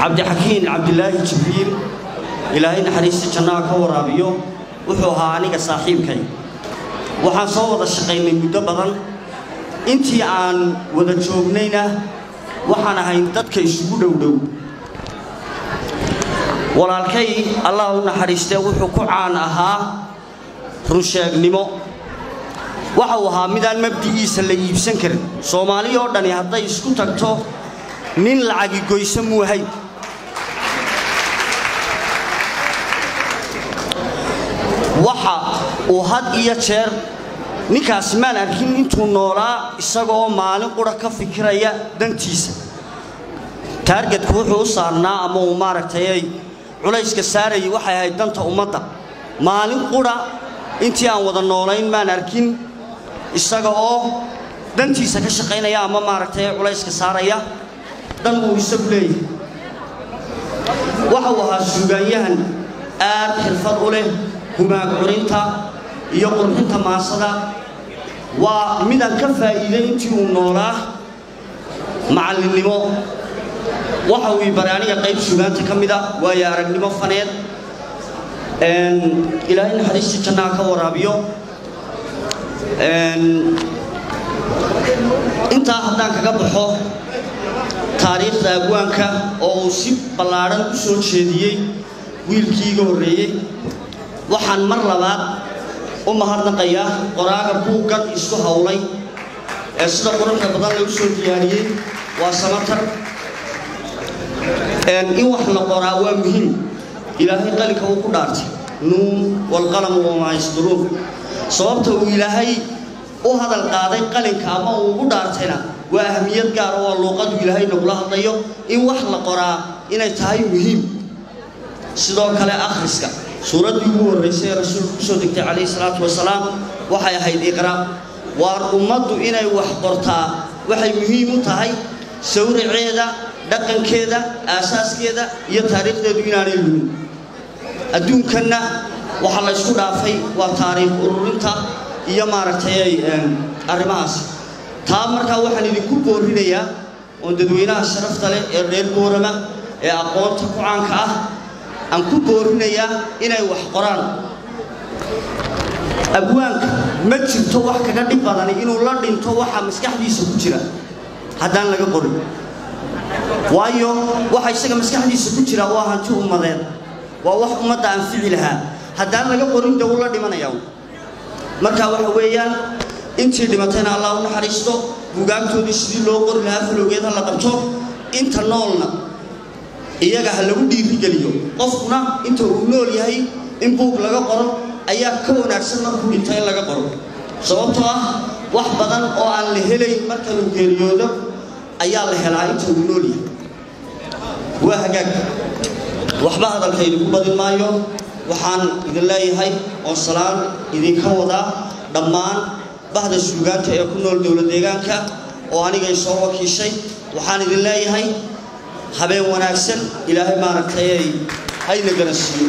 عبد الحكيم عبد الله جبريل إلهي نحريس جناك ورابيو وحوها عنك صاحبك waxaan soo wada shaqeynay muddo badan intii aan wada joognayna waxaan ahay dadka isugu dhowdhow walaalkay Allah u naxariistay wuxuu ku caan ahaa rusheegnimo waxa uu ahaa midaan mabdigiisa la iibsan karin Soomaaliya oo dhan hadday isku tagto nin lacag goyso muuhay waxa uu had iyo jeer ninkaas maan arkin intuu noolaa isagoo maalin qura ka fikiraya dantiisa targetku wuxuu u saarnaa ama uu maaragtay culayska saaray waxay ahayd danta ummadda maalin qura intii aan wada noolayn maan arkin isagoo dantiisa ka shaqeynaya ama maaragtay culayska saaraya dan uu isagu leeyahay waxa uu ahaa suugaanyahan aad xirfad u leh humaag curinta iyo qurxinta maasada waa midaan ka faa'iiday intii uu noolaa macallinimo waxa uu baraaniga qayb suugaanta ka mid ah waayo aragnimo faneed ilaahay naxariista jannada ka waraabiyo inta haddaan kaga baxo taariikhda abwaanka oo uu si ballaaran u soo jeediyey wiilkii ugu horeeyay waxaan mar labaad u mahadnaqayaa qoraaga buuggan isku hawlay ee sida quruxda badan lagu soo diyaariyay waa Samatar in wax la qoraa waa muhiim ilaahay qalinka uu ku dhaartay nuun wal qalam wa ma yasduruun sababta uu ilaahay u hadal qaaday qalinka ama uu ugu dhaartayna waa ahmiyad gaar ah oo luqadu ilaahay nagu la hadlayo in wax la qoraa inay tahay muhiim sidoo kale akhriska suuradii ugu horeysay rasuulku soo degtay kaleey salaatu wasalaam waxay ahayd iqra waar ummadu inay wax qortaa waxay muhiim u tahay sawirceeda dhaqankeeda asaaskeeda iyo taariikhdeedu inaanay lumin adduunkana waxa la isku dhaafay waa taariikh ururinta iyo maaragtay arrimahaas taa markaa waxaan idinku boorinayaa oo dadweynaha sharafta leh ee reer Boorama ee aqoonta ku caanka ah aan ku boorinayaa inay wax qoraan abwaanka ma jirto wax kaga dhib badan inuu la dhinto waxa maskaxdiisa ku jira haddaan laga qorin waayo waxa isaga maskaxdiisa ku jira waa hanti ummadeed waa wax ummadda aan ficil lahaa haddaan laga qorin dawlad dhimanaya marka waxa weeyaan intii dhimatayna Allah u naxariisto buugaagtoodii sidii loo qori lahaa falowgeeda la qabto inta noolna iyaga ha lagu dhiirigeliyo qofna inta uu nool yahay in buug laga qoro ayaa ka wanaagsan markuu dhintay laga qoro sababtoo ah wax badan oo aan la helay marka uu geeriyoodo ayaa la helaa inta uu nool yahay waa hagaag waxba hadalkaydu ku badin maayo waxaan idin leeyahay oo salaan idinka wada dhammaan bahda suugaanta ee ku nool dawlad deegaanka oo aniga soo wakiishay waxaan idin leeyahay habeen wanaagsan ilaahay maaragtay hayna garansiyo